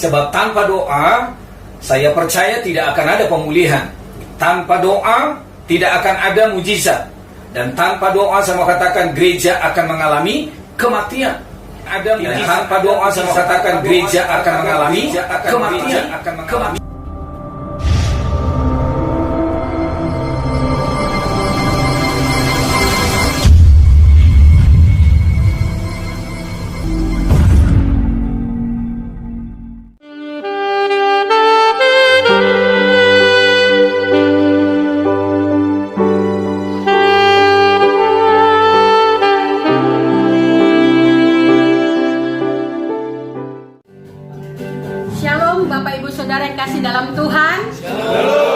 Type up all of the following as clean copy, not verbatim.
Sebab tanpa doa, saya percaya tidak akan ada pemulihan. Tanpa doa, tidak akan ada mujizat. Dan tanpa doa, saya mau katakan gereja akan mengalami kematian. Dan tanpa doa, saya mau katakan gereja akan mengalami kematian. Shalom Bapak Ibu Saudara yang kasih dalam Tuhan.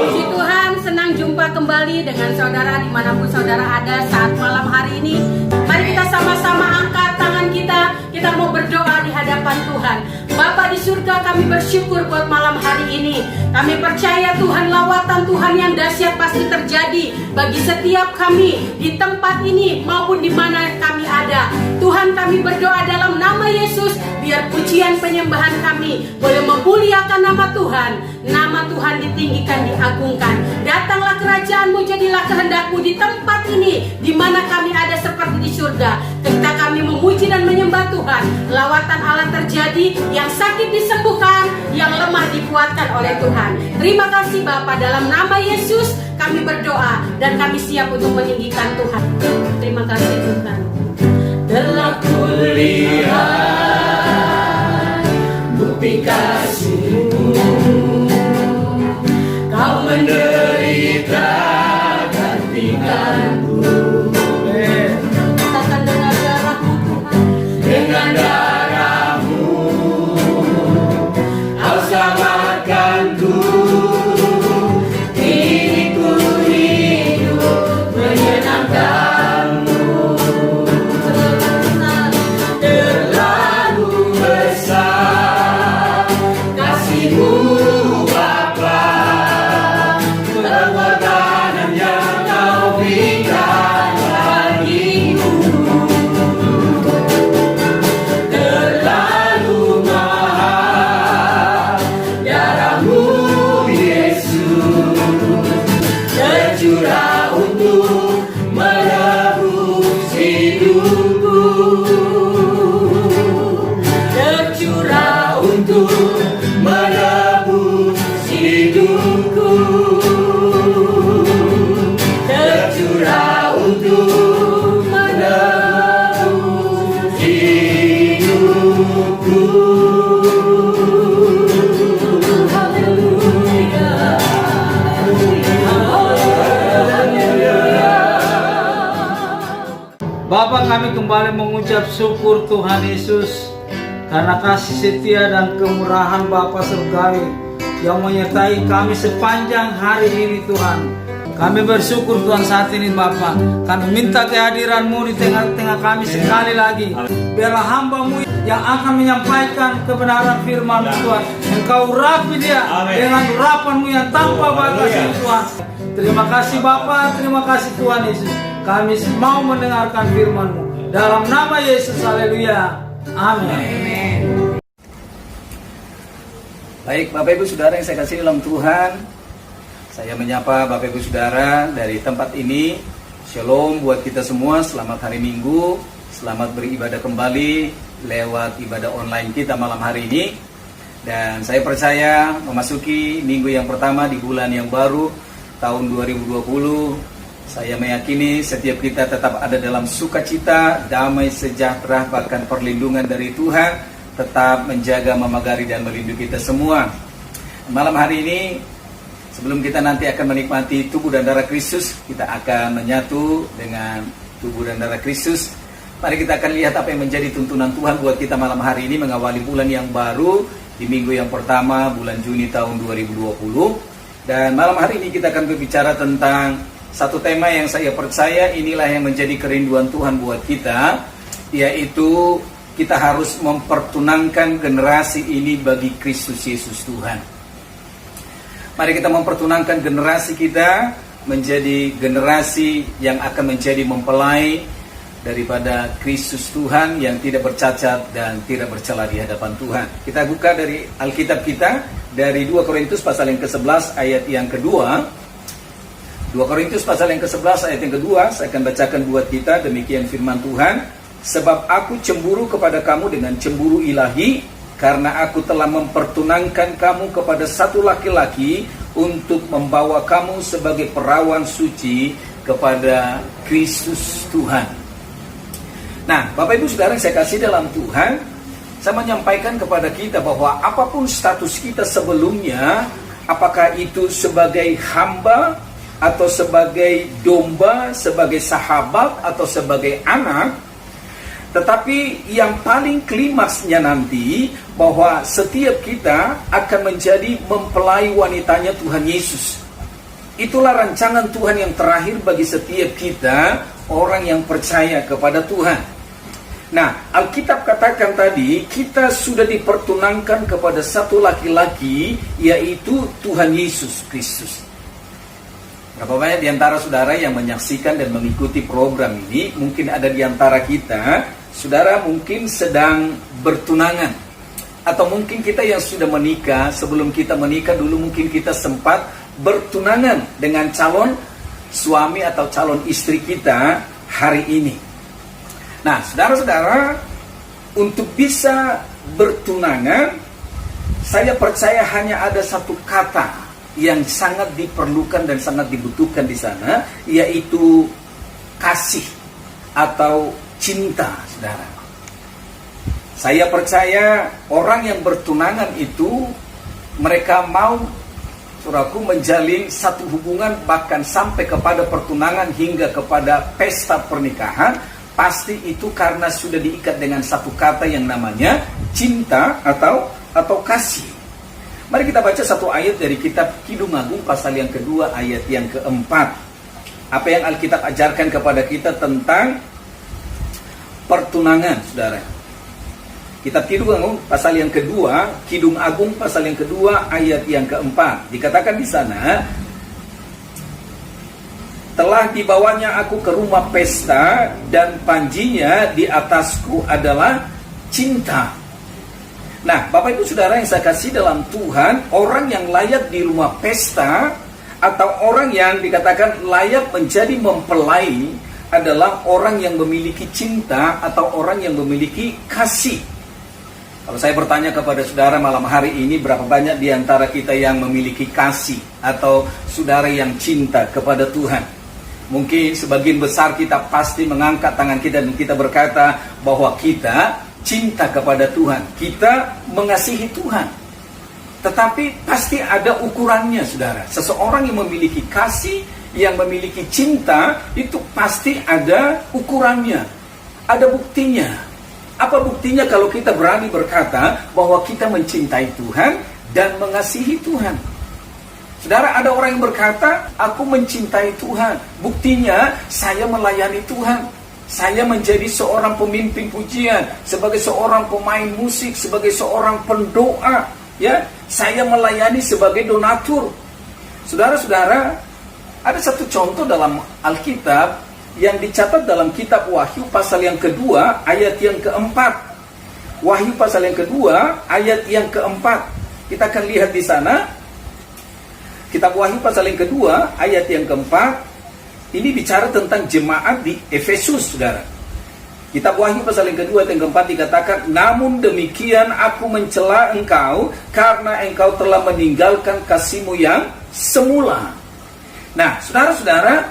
Puji Tuhan, senang jumpa kembali dengan saudara dimanapun saudara ada saat malam hari ini. Mari kita sama-sama angkat tangan kita mau berdoa di hadapan Tuhan. Bapa di surga, kami bersyukur buat malam hari ini. Kami percaya Tuhan, lawatan Tuhan yang dahsyat pasti terjadi bagi setiap kami di tempat ini maupun di mana kami ada. Tuhan, kami berdoa dalam nama Yesus, biar pujian penyembahan kami boleh memuliakan nama Tuhan. Nama Tuhan ditinggikan, diagungkan. Datanglah kerajaan-Mu, jadilah kehendak-Mu di tempat ini, di mana kami ada seperti di surga. Ketika kami memuji dan menyembah Tuhan, lawatan Allah terjadi, yang sakit disembuhkan, yang lemah dikuatkan oleh Tuhan. Terima kasih Bapa, dalam nama Yesus kami berdoa dan kami siap untuk meninggikan Tuhan. Terima kasih Tuhan. Telah kulihat bukti kasih-Mu, Kau menderita gantikanku. Katakan dengan darah-Mu Tuhan, dengan darah-Mu Kau selamatkanku. Kini ku hidup menyenangkan-Mu. Terlalu besar kasih-Mu Bapa, pengorbanan yang Kau berikan bagiku. Terlalu mahal darah-Mu Yesus, tercurah untuk menebus hidupku. Tercurah untuk menebus hidupku. Tercurah untuk menebus hidupku. Haleluya. Bapa, kami kembali mengucap syukur Tuhan Yesus karena kasih setia dan kemurahan Bapa surgawi yang menyertai kami sepanjang hari ini Tuhan. Kami bersyukur Tuhan saat ini Bapa. Kami minta kehadiran-Mu di tengah-tengah kami sekali lagi. Biarlah hamba-Mu yang akan menyampaikan kebenaran firman-Mu Tuhan. Engkau urapi dia dengan urapan-Mu yang tanpa batas ini Tuhan. Terima kasih Bapa, terima kasih Tuhan Yesus. Kami mau mendengarkan firman-Mu. Dalam nama Yesus, haleluya. Amin. Baik, Bapak Ibu Saudara yang saya kasih dalam Tuhan, saya menyapa Bapak Ibu Saudara dari tempat ini. Shalom buat kita semua, selamat hari Minggu, selamat beribadah kembali lewat ibadah online kita malam hari ini. Dan saya percaya memasuki minggu yang pertama di bulan yang baru, tahun 2020, saya meyakini setiap kita tetap ada dalam sukacita, damai, sejahtera, bahkan perlindungan dari Tuhan tetap menjaga, memagari, dan melindungi kita semua. Malam hari ini, sebelum kita nanti akan menikmati tubuh dan darah Kristus, kita akan menyatu dengan tubuh dan darah Kristus. Mari kita akan lihat apa yang menjadi tuntunan Tuhan buat kita malam hari ini mengawali bulan yang baru di minggu yang pertama bulan Juni tahun 2020. Dan malam hari ini kita akan berbicara tentang satu tema yang saya percaya inilah yang menjadi kerinduan Tuhan buat kita, yaitu kita harus mempertunangkan generasi ini bagi Kristus Yesus Tuhan. Mari kita mempertunangkan generasi kita menjadi generasi yang akan menjadi mempelai daripada Kristus Tuhan yang tidak bercacat dan tidak bercela di hadapan Tuhan. Kita buka dari Alkitab kita dari 2 Korintus pasal yang ke-11 ayat yang kedua. 2 Korintus pasal yang ke-11 ayat yang kedua, saya akan bacakan buat kita, demikian firman Tuhan. Sebab aku cemburu kepada kamu dengan cemburu ilahi, karena aku telah mempertunangkan kamu kepada satu laki-laki untuk membawa kamu sebagai perawan suci kepada Kristus Tuhan. Nah, Bapak Ibu Saudara yang saya kasih dalam Tuhan, saya menyampaikan kepada kita bahwa apapun status kita sebelumnya, apakah itu sebagai hamba, atau sebagai domba, sebagai sahabat, atau sebagai anak, tetapi yang paling klimaksnya nanti, bahwa setiap kita akan menjadi mempelai wanitanya Tuhan Yesus. Itulah rancangan Tuhan yang terakhir bagi setiap kita, orang yang percaya kepada Tuhan. Nah, Alkitab katakan tadi, kita sudah dipertunangkan kepada satu laki-laki, yaitu Tuhan Yesus Kristus. Berapa banyak di antara saudara yang menyaksikan dan mengikuti program ini? Mungkin ada di antara kita, saudara mungkin sedang bertunangan. Atau mungkin kita yang sudah menikah, sebelum kita menikah dulu mungkin kita sempat bertunangan dengan calon suami atau calon istri kita hari ini. Nah, saudara-saudara, untuk bisa bertunangan, saya percaya hanya ada satu kata yang sangat diperlukan dan sangat dibutuhkan di sana, yaitu kasih atau cinta, saudara. Saya percaya orang yang bertunangan itu, mereka mau, saudaraku, menjalin satu hubungan bahkan sampai kepada pertunangan hingga kepada pesta pernikahan, pasti itu karena sudah diikat dengan satu kata yang namanya cinta atau kasih. Mari kita baca satu ayat dari kitab Kidung Agung pasal yang kedua ayat yang keempat. Apa yang Alkitab ajarkan kepada kita tentang pertunangan, saudara. Kitab Kidung Agung pasal yang kedua, Kidung Agung pasal yang kedua ayat yang keempat. Dikatakan di sana, telah dibawanya aku ke rumah pesta dan panjinya di atasku adalah cinta. Nah, Bapak Ibu Saudara yang saya kasih dalam Tuhan, orang yang layak di rumah pesta atau orang yang dikatakan layak menjadi mempelai adalah orang yang memiliki cinta atau orang yang memiliki kasih. Kalau saya bertanya kepada saudara malam hari ini, berapa banyak di antara kita yang memiliki kasih atau saudara yang cinta kepada Tuhan? Mungkin sebagian besar kita pasti mengangkat tangan kita dan kita berkata bahwa kita cinta kepada Tuhan, kita mengasihi Tuhan. Tetapi pasti ada ukurannya, saudara. Seseorang yang memiliki kasih, yang memiliki cinta, itu pasti ada ukurannya, ada buktinya. Apa buktinya kalau kita berani berkata bahwa kita mencintai Tuhan dan mengasihi Tuhan? Saudara, ada orang yang berkata, aku mencintai Tuhan. Buktinya, saya melayani Tuhan. Saya menjadi seorang pemimpin pujian, sebagai seorang pemain musik, sebagai seorang pendoa. Ya, saya melayani sebagai donatur. Saudara-saudara, ada satu contoh dalam Alkitab yang dicatat dalam kitab Wahyu pasal yang kedua ayat yang keempat. Wahyu pasal yang kedua ayat yang keempat. Kita akan lihat di sana. Kitab Wahyu pasal yang kedua ayat yang keempat. Ini bicara tentang jemaat di Efesus, saudara. Kitab Wahyu pasal yang kedua ayat yang keempat dikatakan, namun demikian aku mencela engkau karena engkau telah meninggalkan kasihmu yang semula. Nah, saudara-saudara,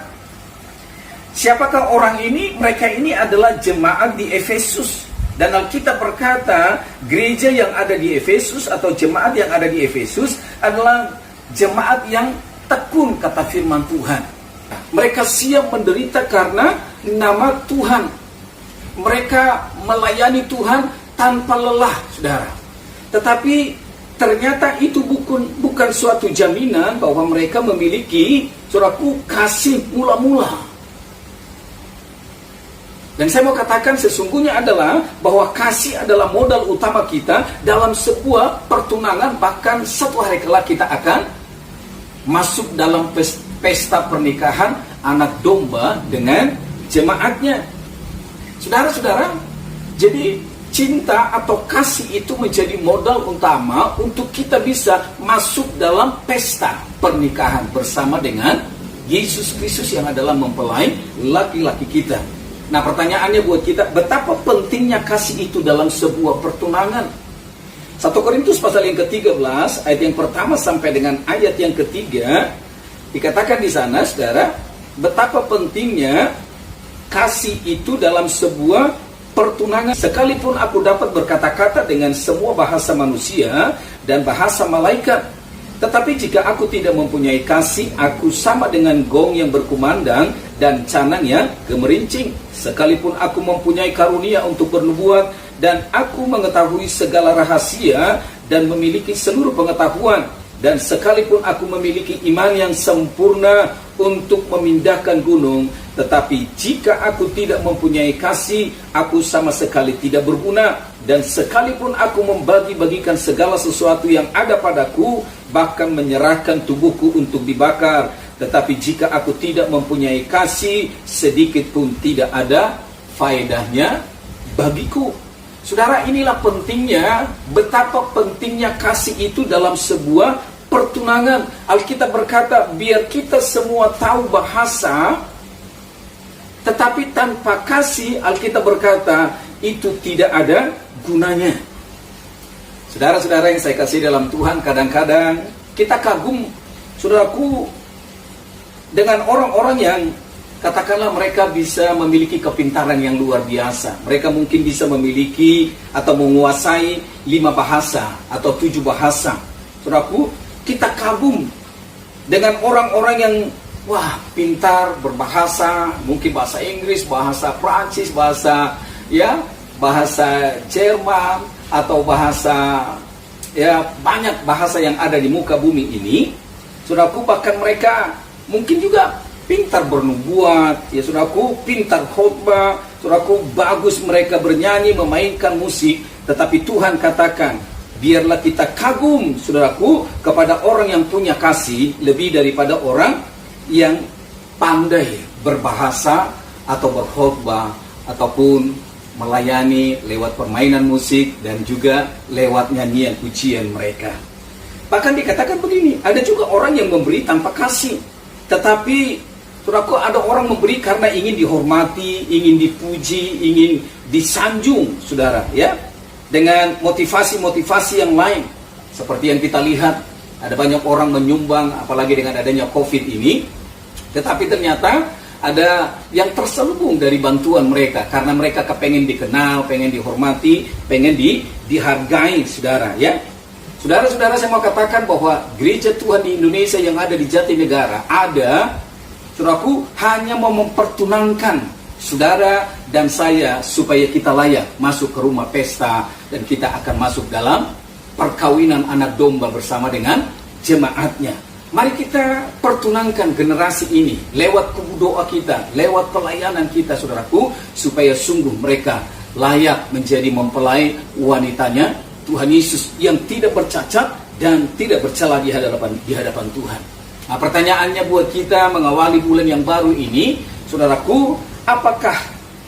siapakah orang ini? Mereka ini adalah jemaat di Efesus. Dan Alkitab berkata, gereja yang ada di Efesus atau jemaat yang ada di Efesus adalah jemaat yang tekun, kata firman Tuhan. Mereka siap menderita karena nama Tuhan. Mereka melayani Tuhan tanpa lelah, saudara. Tetapi ternyata itu bukan suatu jaminan bahwa mereka memiliki, saudaraku, kasih mula-mula. Dan saya mau katakan sesungguhnya adalah bahwa kasih adalah modal utama kita dalam sebuah pertunangan. Bahkan satu hari kelak kita akan masuk dalam pesta pernikahan anak domba dengan jemaatnya. Saudara-saudara, jadi cinta atau kasih itu menjadi modal utama untuk kita bisa masuk dalam pesta pernikahan bersama dengan Yesus Kristus yang adalah mempelai laki-laki kita. Nah, pertanyaannya buat kita, betapa pentingnya kasih itu dalam sebuah pertunangan. 1 Korintus pasal yang ke-13 ayat yang pertama sampai dengan ayat yang ketiga dikatakan di sana, saudara, betapa pentingnya kasih itu dalam sebuah pertunangan. Sekalipun aku dapat berkata-kata dengan semua bahasa manusia dan bahasa malaikat, tetapi jika aku tidak mempunyai kasih, aku sama dengan gong yang berkumandang dan canang yang gemerincing. Sekalipun aku mempunyai karunia untuk bernubuat dan aku mengetahui segala rahasia dan memiliki seluruh pengetahuan, dan sekalipun aku memiliki iman yang sempurna untuk memindahkan gunung, tetapi jika aku tidak mempunyai kasih, aku sama sekali tidak berguna. Dan sekalipun aku membagi-bagikan segala sesuatu yang ada padaku, bahkan menyerahkan tubuhku untuk dibakar, tetapi jika aku tidak mempunyai kasih, sedikit pun tidak ada faedahnya bagiku. Saudara, inilah pentingnya, betapa pentingnya kasih itu dalam sebuah pertunangan. Alkitab berkata, biar kita semua tahu bahasa, tetapi tanpa kasih, Alkitab berkata, itu tidak ada gunanya. Saudara-saudara yang saya kasih dalam Tuhan, kadang-kadang kita kagum, saudaraku, dengan orang-orang yang katakanlah mereka bisa memiliki kepintaran yang luar biasa. Mereka mungkin bisa memiliki atau menguasai 5 bahasa atau 7 bahasa. Saudaraku, kita kagum dengan orang-orang yang wah, pintar berbahasa, mungkin bahasa Inggris, bahasa Prancis, bahasa Jerman, atau bahasa banyak bahasa yang ada di muka bumi ini. Saudaraku, bahkan mereka mungkin juga pintar bernubuat, saudaraku, pintar khotbah, saudaraku, bagus mereka bernyanyi, memainkan musik. Tetapi Tuhan katakan, biarlah kita kagum, saudaraku, kepada orang yang punya kasih lebih daripada orang yang pandai berbahasa atau berkhotbah ataupun melayani lewat permainan musik dan juga lewat nyanyian pujian mereka. Bahkan dikatakan begini, ada juga orang yang memberi tanpa kasih. Tetapi saudaraku, ada orang memberi karena ingin dihormati, ingin dipuji, ingin disanjung, saudara, dengan motivasi-motivasi yang lain. Seperti yang kita lihat, ada banyak orang menyumbang, apalagi dengan adanya COVID ini. Tetapi ternyata ada yang terselubung dari bantuan mereka, karena mereka kepengen dikenal, pengen dihormati, pengen dihargai, saudara, Saudara-saudara, saya mau katakan bahwa gereja Tuhan di Indonesia yang ada di Jatinegara ada, saudaraku, hanya mau mempertunangkan saudara dan saya supaya kita layak masuk ke rumah pesta dan kita akan masuk dalam perkawinan anak domba bersama dengan jemaatnya. Mari kita pertunangkan generasi ini lewat kubu doa kita, lewat pelayanan kita, saudaraku, supaya sungguh mereka layak menjadi mempelai wanitanya Tuhan Yesus yang tidak bercacat dan tidak bercela di hadapan Tuhan. Nah, pertanyaannya buat kita mengawali bulan yang baru ini, saudaraku, apakah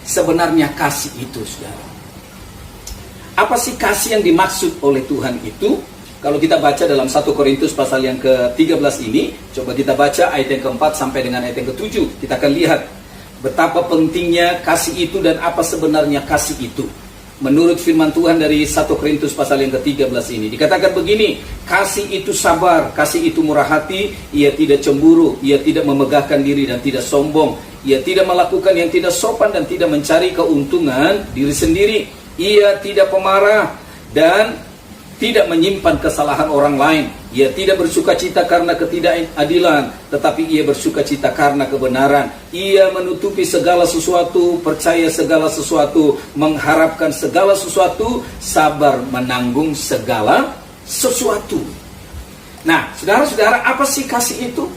sebenarnya kasih itu, saudara? Apa sih kasih yang dimaksud oleh Tuhan itu? Kalau kita baca dalam 1 Korintus pasal yang ke-13 ini, coba kita baca ayat yang ke-4 sampai dengan ayat yang ke-7. Kita akan lihat betapa pentingnya kasih itu dan apa sebenarnya kasih itu. Menurut firman Tuhan dari 1 Korintus pasal yang ke-13 ini, dikatakan begini, kasih itu sabar, kasih itu murah hati, ia tidak cemburu, ia tidak memegahkan diri dan tidak sombong, ia tidak melakukan yang tidak sopan dan tidak mencari keuntungan diri sendiri, ia tidak pemarah dan tidak menyimpan kesalahan orang lain. Ia tidak bersukacita karena ketidakadilan, tetapi ia bersukacita karena kebenaran. Ia menutupi segala sesuatu, percaya segala sesuatu, mengharapkan segala sesuatu, sabar menanggung segala sesuatu. Nah, saudara-saudara, apa sih kasih itu?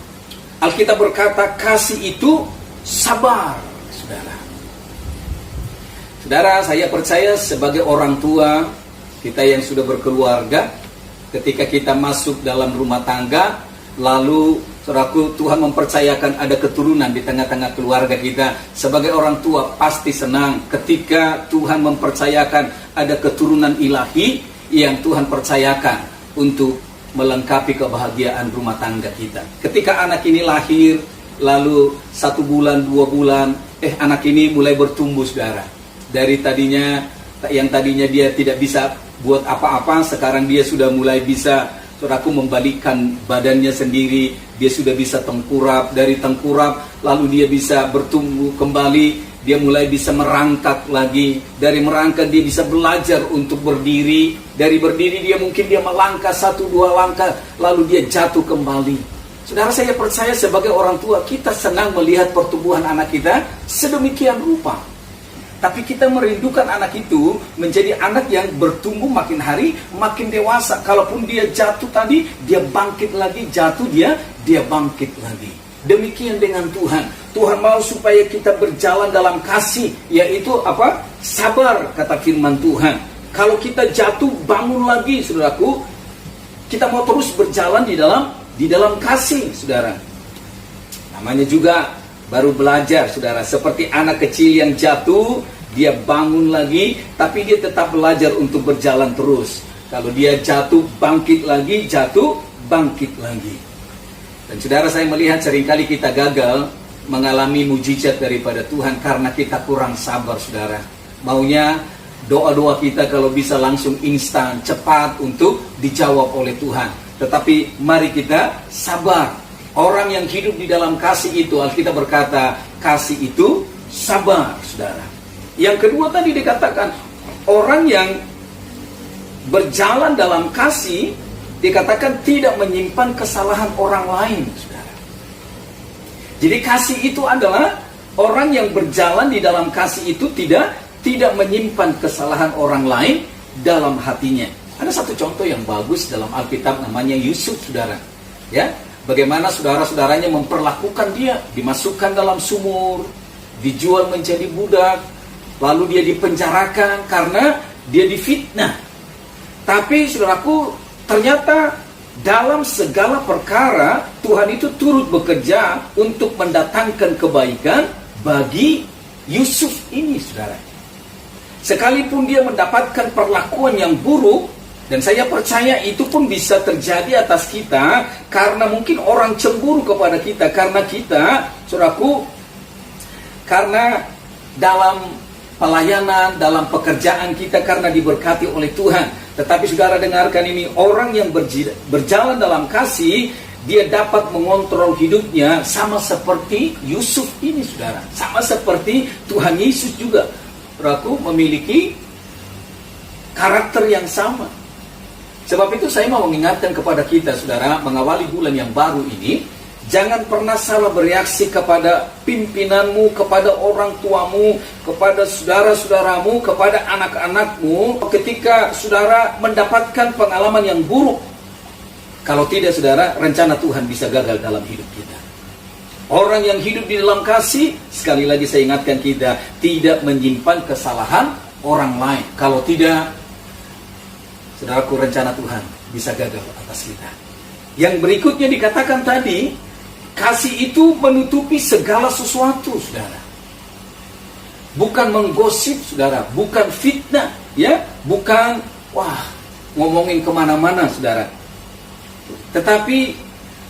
Alkitab berkata kasih itu sabar, saudara. Saudara, saya percaya sebagai orang tua, kita yang sudah berkeluarga, ketika kita masuk dalam rumah tangga, lalu saudaraku, Tuhan mempercayakan ada keturunan di tengah-tengah keluarga kita. Sebagai orang tua pasti senang ketika Tuhan mempercayakan ada keturunan ilahi yang Tuhan percayakan untuk melengkapi kebahagiaan rumah tangga kita. Ketika anak ini lahir, lalu 1 bulan, 2 bulan, anak ini mulai bertumbuh, saudara. Dari yang tadinya dia tidak bisa buat apa-apa, sekarang dia sudah mulai bisa, saudaraku, membalikkan badannya sendiri. Dia sudah bisa tengkurap, dari tengkurap lalu dia bisa bertumbuh kembali, dia mulai bisa merangkak lagi. Dari merangkak dia bisa belajar untuk berdiri. Dari berdiri dia mungkin dia melangkah 1-2 langkah, lalu dia jatuh kembali. Saudara, saya percaya sebagai orang tua kita senang melihat pertumbuhan anak kita sedemikian rupa. Tapi kita merindukan anak itu menjadi anak yang bertumbuh makin hari, makin dewasa. Kalaupun dia jatuh tadi, dia bangkit lagi, jatuh dia bangkit lagi. Demikian dengan Tuhan. Tuhan mau supaya kita berjalan dalam kasih, yaitu apa? Sabar, kata firman Tuhan. Kalau kita jatuh, bangun lagi, saudaraku. Kita mau terus berjalan di dalam kasih, saudara. Namanya juga baru belajar, saudara. Seperti anak kecil yang jatuh, dia bangun lagi, tapi dia tetap belajar untuk berjalan terus. Kalau dia jatuh, bangkit lagi, jatuh, bangkit lagi. Dan saudara, saya melihat seringkali kita gagal mengalami mujizat daripada Tuhan karena kita kurang sabar, saudara. Maunya doa-doa kita kalau bisa langsung instan, cepat untuk dijawab oleh Tuhan. Tetapi mari kita sabar. Orang yang hidup di dalam kasih itu, Alkitab berkata, kasih itu sabar, saudara. Yang kedua tadi dikatakan, orang yang berjalan dalam kasih, dikatakan tidak menyimpan kesalahan orang lain, saudara. Jadi kasih itu adalah orang yang berjalan di dalam kasih itu tidak menyimpan kesalahan orang lain dalam hatinya. Ada satu contoh yang bagus dalam Alkitab, namanya Yusuf, saudara. Ya, bagaimana saudara-saudaranya memperlakukan dia, dimasukkan dalam sumur, dijual menjadi budak, lalu dia dipenjarakan karena dia difitnah. Tapi saudaraku, ternyata dalam segala perkara Tuhan itu turut bekerja untuk mendatangkan kebaikan bagi Yusuf ini, saudara. Sekalipun dia mendapatkan perlakuan yang buruk, dan saya percaya itu pun bisa terjadi atas kita karena mungkin orang cemburu kepada kita, karena kita, saudaraku, karena dalam pelayanan, dalam pekerjaan kita, karena diberkati oleh Tuhan. Tetapi saudara dengarkan ini, orang yang berjalan dalam kasih, dia dapat mengontrol hidupnya sama seperti Yusuf ini, saudara. Sama seperti Tuhan Yesus juga, saudaraku, memiliki karakter yang sama. Sebab itu saya mau mengingatkan kepada kita, saudara, mengawali bulan yang baru ini, jangan pernah salah bereaksi kepada pimpinanmu, kepada orang tuamu, kepada saudara-saudaramu, kepada anak-anakmu, ketika saudara mendapatkan pengalaman yang buruk. Kalau tidak, saudara, rencana Tuhan bisa gagal dalam hidup kita. Orang yang hidup di dalam kasih, sekali lagi saya ingatkan kita, tidak menyimpan kesalahan orang lain. Kalau tidak, saudaraku, rencana Tuhan bisa gagal atas kita. Yang berikutnya dikatakan tadi, kasih itu menutupi segala sesuatu, saudara. Bukan menggosip, saudara. Bukan fitnah, ya. Bukan, ngomongin kemana-mana, saudara. Tetapi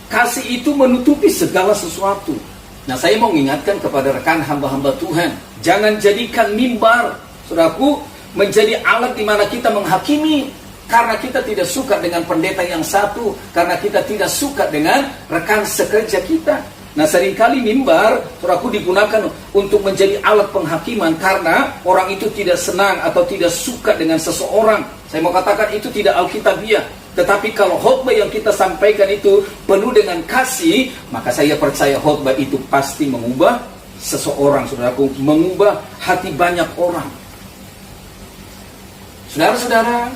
kasih itu menutupi segala sesuatu. Nah, saya mau mengingatkan kepada rekan hamba-hamba Tuhan, jangan jadikan mimbar, saudaraku, menjadi alat di mana kita menghakimi. Karena kita tidak suka dengan pendeta yang satu, karena kita tidak suka dengan rekan sekerja kita. Nah, seringkali mimbar, saudaraku, digunakan untuk menjadi alat penghakiman karena orang itu tidak senang atau tidak suka dengan seseorang. Saya mau katakan itu tidak alkitabiah. Tetapi kalau khotbah yang kita sampaikan itu penuh dengan kasih, maka saya percaya khotbah itu pasti mengubah seseorang, saudaraku, mengubah hati banyak orang. Saudara-saudara,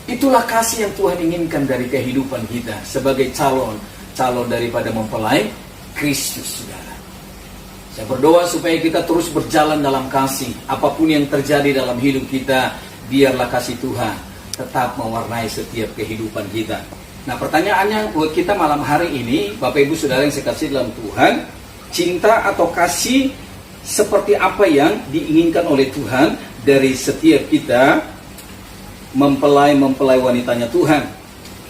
itulah kasih yang Tuhan inginkan dari kehidupan kita sebagai calon daripada mempelai Kristus, saudara. Saya berdoa supaya kita terus berjalan dalam kasih. Apapun yang terjadi dalam hidup kita, biarlah kasih Tuhan tetap mewarnai setiap kehidupan kita. Nah, pertanyaannya buat kita malam hari ini, Bapak Ibu Saudara yang saya kasih dalam Tuhan, cinta atau kasih seperti apa yang diinginkan oleh Tuhan dari setiap kita mempelai wanitanya Tuhan.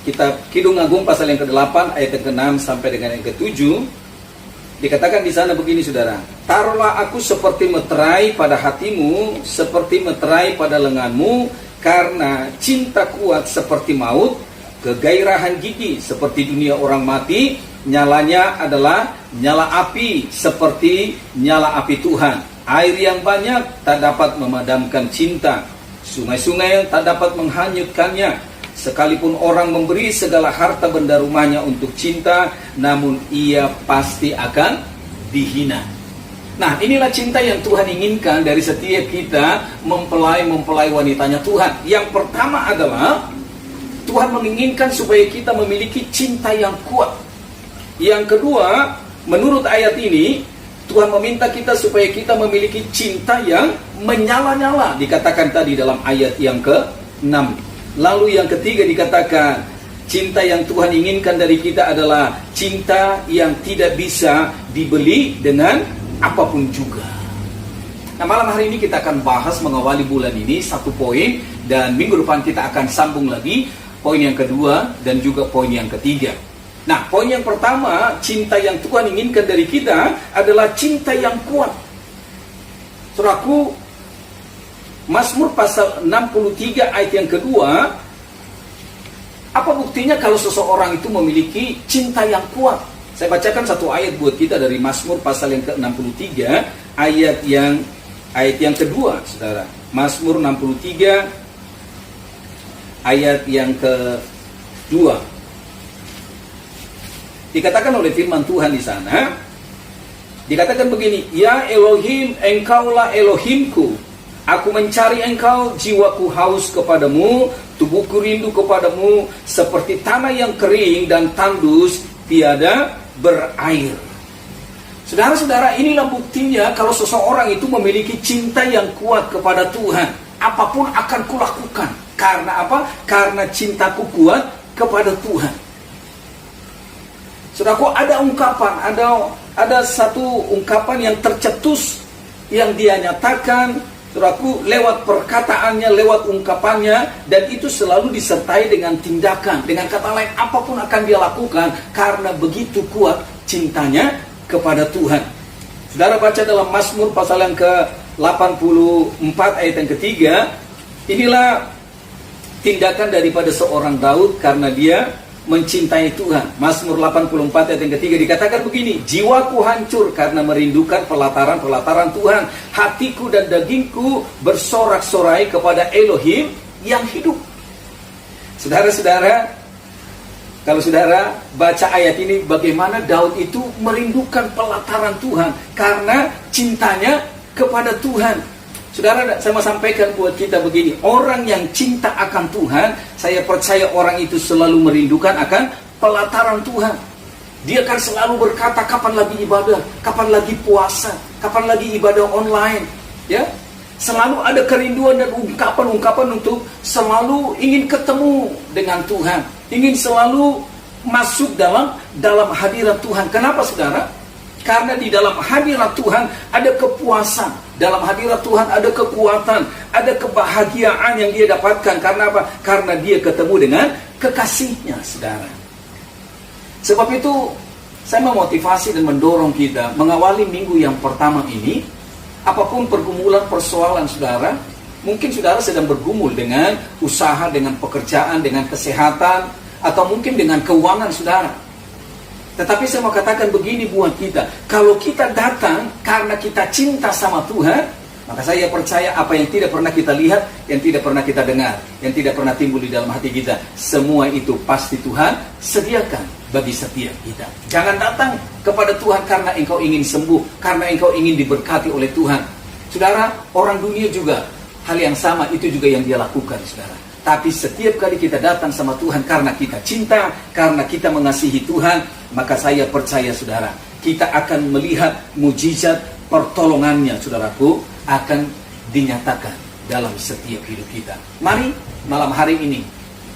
Kitab Kidung Agung pasal yang ke-8 ayat yang ke-6 sampai dengan yang ke-7 dikatakan di sana begini, Saudara. Taruhlah aku seperti meterai pada hatimu, seperti meterai pada lenganmu, karena cinta kuat seperti maut, kegairahan gigi seperti dunia orang mati, nyalanya adalah nyala api seperti nyala api Tuhan. Air yang banyak tak dapat memadamkan cinta, sungai-sungai yang tak dapat menghanyutkannya. Sekalipun orang memberi segala harta benda rumahnya untuk cinta, namun ia pasti akan dihina. Nah, inilah cinta yang Tuhan inginkan dari setiap kita mempelai wanitanya Tuhan. Yang pertama adalah Tuhan menginginkan supaya kita memiliki cinta yang kuat. Yang kedua, menurut ayat ini, Tuhan meminta kita supaya kita memiliki cinta yang menyala-nyala. Dikatakan tadi dalam ayat yang ke-6. Lalu yang ketiga dikatakan, cinta yang Tuhan inginkan dari kita adalah cinta yang tidak bisa dibeli dengan apapun juga. Nah, malam hari ini kita akan bahas mengawali bulan ini satu poin, dan minggu depan kita akan sambung lagi poin yang kedua dan juga poin yang ketiga. Nah, poin yang pertama, cinta yang Tuhan inginkan dari kita adalah cinta yang kuat. Saudaraku, Mazmur pasal 63 ayat yang kedua, apa buktinya kalau seseorang itu memiliki cinta yang kuat? Saya bacakan satu ayat buat kita dari Mazmur pasal yang ke-63 ayat yang kedua, Saudara. Mazmur 63 ayat yang kedua. Dikatakan oleh firman Tuhan di sana, dikatakan begini, ya Elohim, engkaulah Elohimku. Aku mencari engkau, jiwaku haus kepadamu, tubuhku rindu kepadamu, seperti tanah yang kering dan tandus tiada berair. Saudara-saudara, inilah buktinya kalau seseorang itu memiliki cinta yang kuat kepada Tuhan. Apapun akan kulakukan. Karena apa? Karena cintaku kuat kepada Tuhan. Saudaraku, ada ungkapan, ada satu ungkapan yang tercetus yang dia nyatakan, saudaraku, lewat perkataannya, lewat ungkapannya, dan itu selalu disertai dengan tindakan. Dengan kata lain, apapun akan dia lakukan karena begitu kuat cintanya kepada Tuhan. Saudara baca dalam Mazmur pasal yang ke-84 ayat yang ketiga, inilah tindakan daripada seorang Daud karena dia mencintai Tuhan. Mazmur 84 ayat yang ketiga dikatakan begini, jiwaku hancur karena merindukan pelataran-pelataran Tuhan. Hatiku dan dagingku bersorak-sorai kepada Elohim yang hidup. Saudara-saudara, kalau saudara baca ayat ini, bagaimana Daud itu merindukan pelataran Tuhan karena cintanya kepada Tuhan. Saudara, saya mau sampaikan buat kita begini, orang yang cinta akan Tuhan, saya percaya orang itu selalu merindukan akan pelataran Tuhan. Dia akan selalu berkata, kapan lagi ibadah, kapan lagi puasa, kapan lagi ibadah online, ya. Selalu ada kerinduan dan ungkapan-ungkapan untuk selalu ingin ketemu dengan Tuhan, ingin selalu masuk dalam hadirat Tuhan. Kenapa, saudara? Karena di dalam hadirat Tuhan ada kepuasan, dalam hadirat Tuhan ada kekuatan, ada kebahagiaan yang dia dapatkan. Karena apa? Karena dia ketemu dengan kekasihnya, saudara. Sebab itu saya memotivasi dan mendorong kita mengawali minggu yang pertama ini. Apapun pergumulan, persoalan saudara, mungkin saudara sedang bergumul dengan usaha, dengan pekerjaan, dengan kesehatan, atau mungkin dengan keuangan saudara. Tetapi saya mau katakan begini buat kita, kalau kita datang karena kita cinta sama Tuhan, maka saya percaya apa yang tidak pernah kita lihat, yang tidak pernah kita dengar, yang tidak pernah timbul di dalam hati kita, semua itu pasti Tuhan sediakan bagi setiap kita. Jangan datang kepada Tuhan karena engkau ingin sembuh, karena engkau ingin diberkati oleh Tuhan. Saudara, orang dunia juga hal yang sama, itu juga yang dia lakukan, saudara. Tapi setiap kali kita datang sama Tuhan karena kita cinta, karena kita mengasihi Tuhan, maka saya percaya saudara, kita akan melihat mujizat pertolongannya, saudaraku, akan dinyatakan dalam setiap hidup kita. Mari malam hari ini,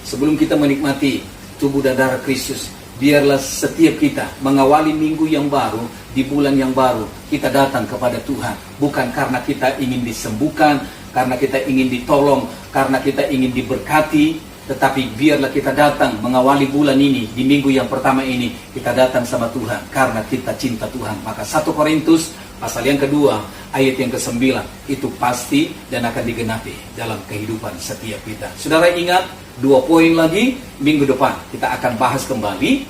sebelum kita menikmati tubuh dan darah Kristus. Biarlah setiap kita mengawali minggu yang baru, di bulan yang baru, kita datang kepada Tuhan. Bukan karena kita ingin disembuhkan, karena kita ingin ditolong, karena kita ingin diberkati, tetapi biarlah kita datang mengawali bulan ini, di minggu yang pertama ini, kita datang sama Tuhan, karena kita cinta Tuhan. Maka 1 Korintus pasal yang kedua, ayat yang ke-9, itu pasti dan akan digenapi dalam kehidupan setiap kita. Saudara ingat, 2 poin lagi, minggu depan kita akan bahas kembali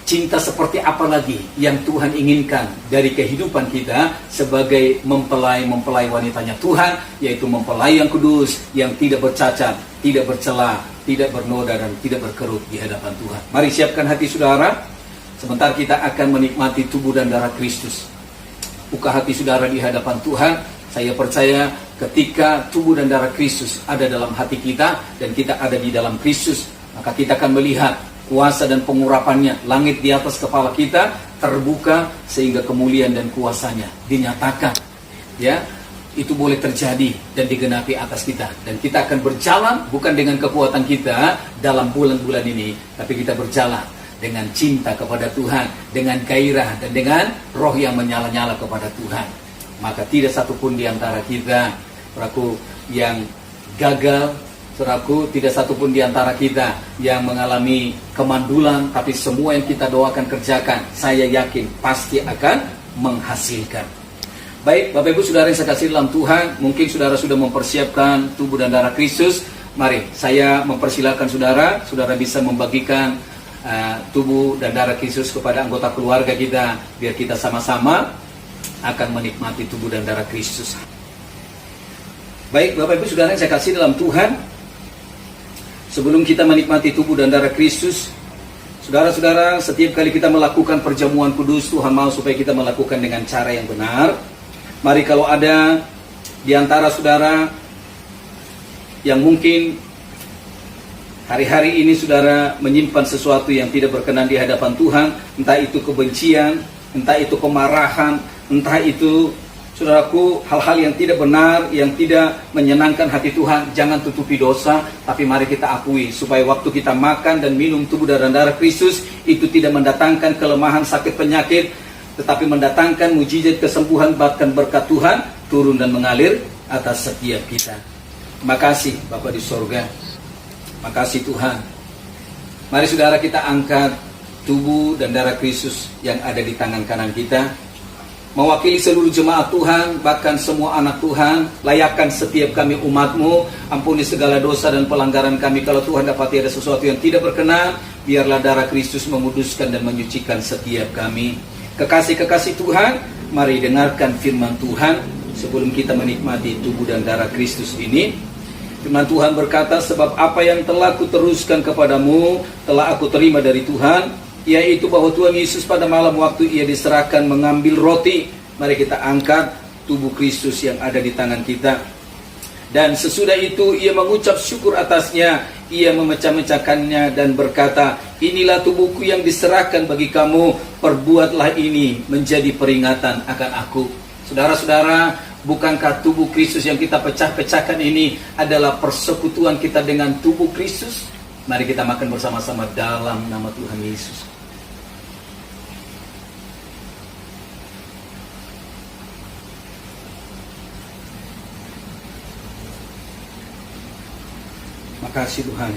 cinta seperti apa lagi yang Tuhan inginkan dari kehidupan kita sebagai mempelai wanitanya Tuhan, yaitu mempelai yang kudus, yang tidak bercacat, tidak bercela, tidak bernoda, dan tidak berkerut di hadapan Tuhan. Mari siapkan hati saudara, sebentar kita akan menikmati tubuh dan darah Kristus. Buka hati saudara di hadapan Tuhan. Saya percaya ketika tubuh dan darah Kristus ada dalam hati kita dan kita ada di dalam Kristus, maka kita akan melihat kuasa dan pengurapannya. Langit di atas kepala kita terbuka sehingga kemuliaan dan kuasanya dinyatakan. Ya, itu boleh terjadi dan digenapi atas kita. Dan kita akan berjalan bukan dengan kekuatan kita dalam bulan-bulan ini, tapi kita berjalan dengan cinta kepada Tuhan, dengan gairah dan dengan roh yang menyala-nyala kepada Tuhan. Maka tidak satupun di antara kita, saudaraku, yang gagal, saudaraku, tidak satupun di antara kita yang mengalami kemandulan, tapi semua yang kita doakan kerjakan, saya yakin pasti akan menghasilkan. Baik, Bapak Ibu Saudara yang saya kasih dalam Tuhan, mungkin saudara sudah mempersiapkan tubuh dan darah Kristus. Mari, saya mempersilakan saudara bisa membagikan tubuh dan darah Kristus kepada anggota keluarga kita, biar kita sama-sama akan menikmati tubuh dan darah Kristus. Baik, Bapak Ibu Saudara yang saya kasih dalam Tuhan, sebelum kita menikmati tubuh dan darah Kristus, saudara-saudara, setiap kali kita melakukan perjamuan kudus, Tuhan mau supaya kita melakukan dengan cara yang benar. Mari, kalau ada di antara saudara yang mungkin hari-hari ini saudara menyimpan sesuatu yang tidak berkenan di hadapan Tuhan, entah itu kebencian, entah itu kemarahan, entah itu, saudaraku, hal-hal yang tidak benar, yang tidak menyenangkan hati Tuhan, jangan tutupi dosa, tapi mari kita akui, supaya waktu kita makan dan minum tubuh dan darah Kristus, itu tidak mendatangkan kelemahan, sakit, penyakit, tetapi mendatangkan mujizat, kesembuhan, bahkan berkat Tuhan turun dan mengalir atas setiap kita. Terima kasih Bapa di sorga, makasih Tuhan. Mari saudara kita angkat tubuh dan darah Kristus yang ada di tangan kanan kita, mewakili seluruh jemaat Tuhan, bahkan semua anak Tuhan. Layakkan setiap kami umat-Mu, ampuni segala dosa dan pelanggaran kami. Kalau Tuhan dapati ada sesuatu yang tidak berkenan, biarlah darah Kristus menguduskan dan menyucikan setiap kami. Kekasih-kekasih Tuhan, mari dengarkan firman Tuhan sebelum kita menikmati tubuh dan darah Kristus ini. Firman Tuhan berkata, sebab apa yang telah kuteruskan kepadamu telah aku terima dari Tuhan, yaitu bahwa Tuhan Yesus pada malam waktu ia diserahkan mengambil roti. Mari kita angkat tubuh Kristus yang ada di tangan kita. Dan sesudah itu ia mengucap syukur atasnya, ia memecah-mecahkannya dan berkata, inilah tubuhku yang diserahkan bagi kamu, perbuatlah ini menjadi peringatan akan aku. Saudara-saudara, bukankah tubuh Kristus yang kita pecah-pecahkan ini adalah persekutuan kita dengan tubuh Kristus? Mari kita makan bersama-sama dalam nama Tuhan Yesus. Makasih Tuhan.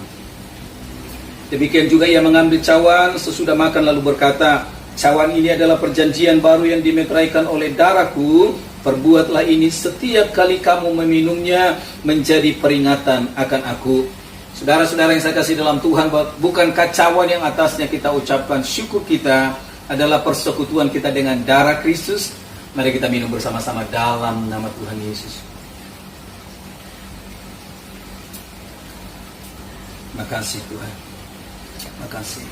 Demikian juga ia mengambil cawan sesudah makan lalu berkata, cawan ini adalah perjanjian baru yang dimeteraikan oleh darahku. Perbuatlah ini setiap kali kamu meminumnya menjadi peringatan akan aku. Saudara-saudara yang saya kasih dalam Tuhan, bukankah cawan yang atasnya kita ucapkan syukur kita adalah persekutuan kita dengan darah Kristus? Mari kita minum bersama-sama dalam nama Tuhan Yesus. Makasih Tuhan, makasih.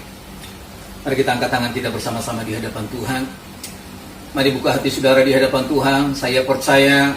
Mari kita angkat tangan kita bersama-sama di hadapan Tuhan. Mari buka hati saudara di hadapan Tuhan. Saya percaya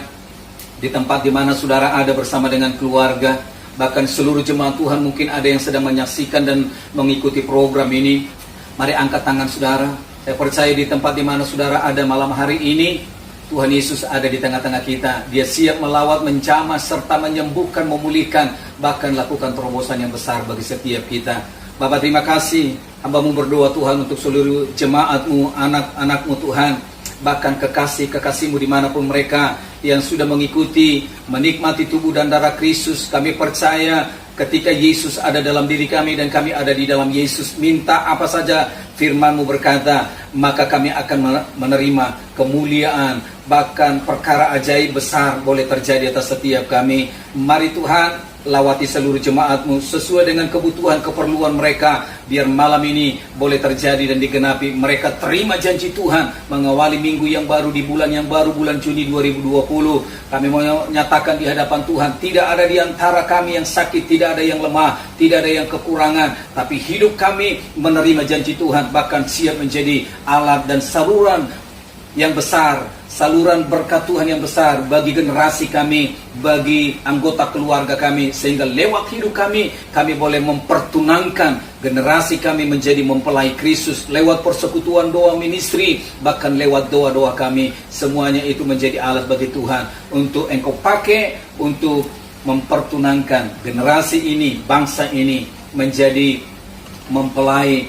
di tempat di mana saudara ada bersama dengan keluarga, bahkan seluruh jemaat Tuhan, mungkin ada yang sedang menyaksikan dan mengikuti program ini. Mari angkat tangan saudara. Saya percaya di tempat di mana saudara ada malam hari ini, Tuhan Yesus ada di tengah-tengah kita. Dia siap melawat, menjamah, serta menyembuhkan, memulihkan, bahkan lakukan terobosan yang besar bagi setiap kita. Bapa terima kasih, hamba-Mu berdoa Tuhan untuk seluruh jemaat-Mu, anak-anak-Mu Tuhan, bahkan kekasih-kekasih-Mu dimanapun mereka yang sudah mengikuti, menikmati tubuh dan darah Kristus. Kami percaya ketika Yesus ada dalam diri kami dan kami ada di dalam Yesus, minta apa saja firman-Mu berkata, maka kami akan menerima kemuliaan, bahkan perkara ajaib besar boleh terjadi atas setiap kami. Mari Tuhan, lawati seluruh jemaat-Mu sesuai dengan kebutuhan keperluan mereka, biar malam ini boleh terjadi dan digenapi. Mereka terima janji Tuhan mengawali minggu yang baru di bulan yang baru, bulan Juni 2020. Kami mau nyatakan di hadapan Tuhan, tidak ada di antara kami yang sakit, tidak ada yang lemah, tidak ada yang kekurangan, tapi hidup kami menerima janji Tuhan, bahkan siap menjadi alat dan saluran yang besar, saluran berkat Tuhan yang besar bagi generasi kami, bagi anggota keluarga kami, sehingga lewat hidup kami boleh mempertunangkan generasi kami menjadi mempelai Kristus, lewat persekutuan doa ministry, bahkan lewat doa-doa kami, semuanya itu menjadi alat bagi Tuhan untuk Engkau pakai untuk mempertunangkan generasi ini, bangsa ini menjadi mempelai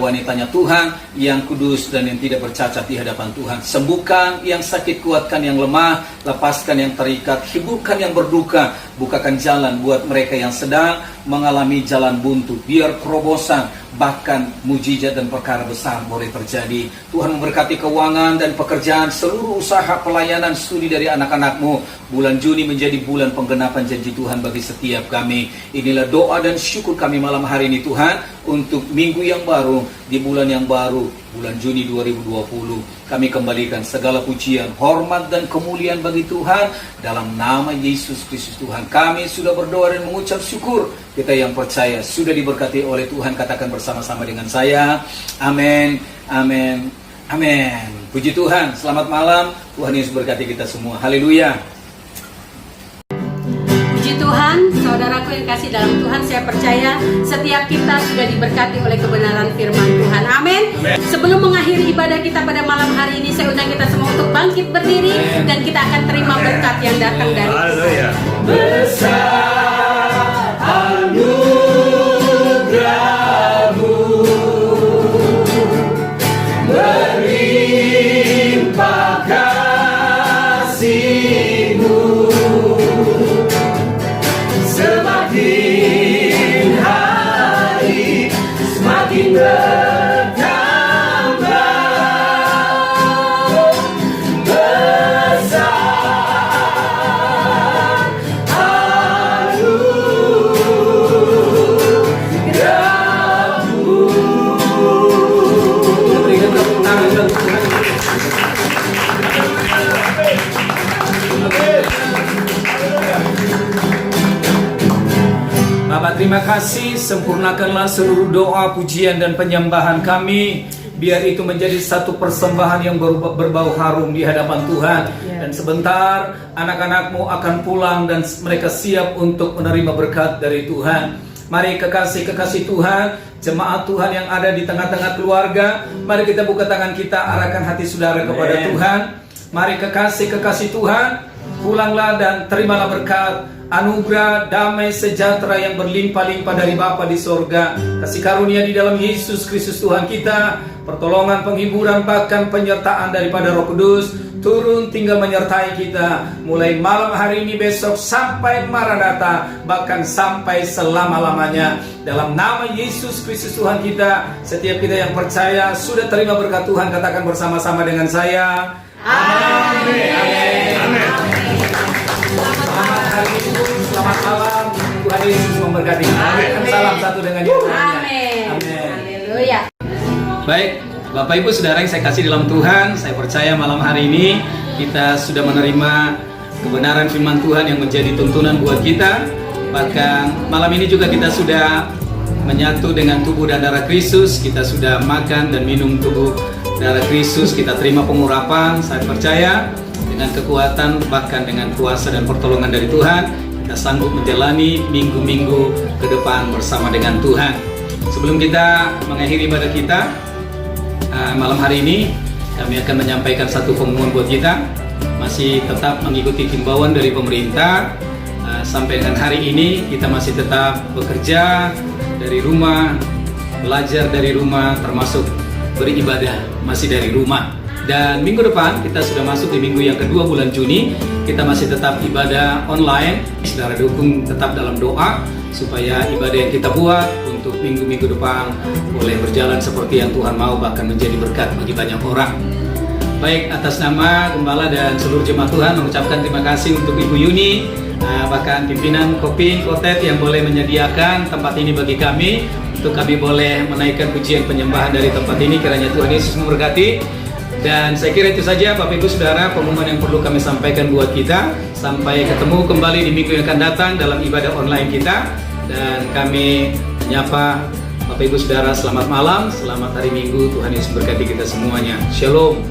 wanitanya Tuhan yang kudus dan yang tidak bercacat di hadapan Tuhan. Sembuhkan yang sakit, kuatkan yang lemah, lepaskan yang terikat, hiburkan yang berduka, bukakan jalan buat mereka yang sedang mengalami jalan buntu. Biar terobosan, bahkan mujizat dan perkara besar boleh terjadi. Tuhan memberkati keuangan dan pekerjaan, seluruh usaha pelayanan studi dari anak-anak-Mu. Bulan Juni menjadi bulan penggenapan janji Tuhan bagi setiap kami. Inilah doa dan syukur kami malam hari ini Tuhan, untuk minggu yang baru, di bulan yang baru, bulan Juni 2020. Kami kembalikan segala pujian, hormat dan kemuliaan bagi Tuhan dalam nama Yesus Kristus Tuhan. Kami sudah berdoa dan mengucap syukur. Kita yang percaya sudah diberkati oleh Tuhan, katakan bersama-sama dengan saya, amin, amin, amin. Puji Tuhan, selamat malam. Tuhan Yesus berkati kita semua. Haleluya. Tuhan, saudaraku yang kasih dalam Tuhan, saya percaya setiap kita sudah diberkati oleh kebenaran firman Tuhan. Amin. Sebelum mengakhiri ibadah kita pada malam hari ini, saya undang kita semua untuk bangkit berdiri dan kita akan terima berkat yang datang dari Tuhan. Besar anugerah-Mu, berlimpah kasih-Mu, semakin hari semakin bertambah besar anugerah-Mu. Berikan tepuk tangan untuk Tuhan. Bapak terima kasih, sempurnakanlah seluruh doa, pujian dan penyembahan kami, biar itu menjadi satu persembahan yang berbau harum di hadapan Tuhan. Dan sebentar anak-anak-Mu akan pulang dan mereka siap untuk menerima berkat dari Tuhan. Mari kekasih-kekasih Tuhan, jemaat Tuhan yang ada di tengah-tengah keluarga, mari kita buka tangan kita, arahkan hati saudara kepada Tuhan. Mari kekasih-kekasih Tuhan, pulanglah dan terimalah berkat, anugerah, damai, sejahtera yang berlimpah-limpah dari Bapa di sorga, kasih karunia di dalam Yesus Kristus Tuhan kita, pertolongan, penghiburan, bahkan penyertaan daripada Roh Kudus turun tinggal menyertai kita mulai malam hari ini, besok sampai Maranatha, bahkan sampai selama-lamanya. Dalam nama Yesus Kristus Tuhan kita, setiap kita yang percaya sudah terima berkat Tuhan, katakan bersama-sama dengan saya, amin. Amin. Amin. Selamat hari Minggu, selamat malam. Tuhan Yesus memberkati. Amin. Salam satu dengan yang lainnya. Amin. Haleluya. Baik, Bapak Ibu Saudara yang saya kasih dalam Tuhan, saya percaya malam hari ini kita sudah menerima kebenaran firman Tuhan yang menjadi tuntunan buat kita. Bahkan malam ini juga kita sudah menyatu dengan tubuh dan darah Kristus. Kita sudah makan dan minum tubuh darah Kristus. Kita terima pengurapan. Saya percaya dengan kekuatan, bahkan dengan kuasa dan pertolongan dari Tuhan, kita sanggup menjalani minggu-minggu ke depan bersama dengan Tuhan. Sebelum kita mengakhiri ibadah kita malam hari ini, kami akan menyampaikan satu pengumuman buat kita. Masih tetap mengikuti himbauan dari pemerintah. Sampai dengan hari ini kita masih tetap bekerja dari rumah, belajar dari rumah, termasuk beribadah masih dari rumah. Dan minggu depan kita sudah masuk di minggu yang kedua bulan Juni. Kita masih tetap ibadah online. Saudara dukung tetap dalam doa supaya ibadah yang kita buat untuk minggu-minggu depan boleh berjalan seperti yang Tuhan mau, bahkan menjadi berkat bagi banyak orang. Baik, atas nama Gembala dan seluruh jemaat Tuhan mengucapkan terima kasih untuk Ibu Yuni, bahkan pimpinan Koping Kotet yang boleh menyediakan tempat ini bagi kami, untuk kami boleh menaikkan pujian penyembahan dari tempat ini. Kiranya Tuhan Yesus memberkati. Dan saya kira itu saja Bapak Ibu Saudara pengumuman yang perlu kami sampaikan buat kita. Sampai ketemu kembali di minggu yang akan datang dalam ibadah online kita. Dan kami menyapa Bapak Ibu Saudara, selamat malam, selamat hari Minggu. Tuhan Yesus berkati kita semuanya. Shalom.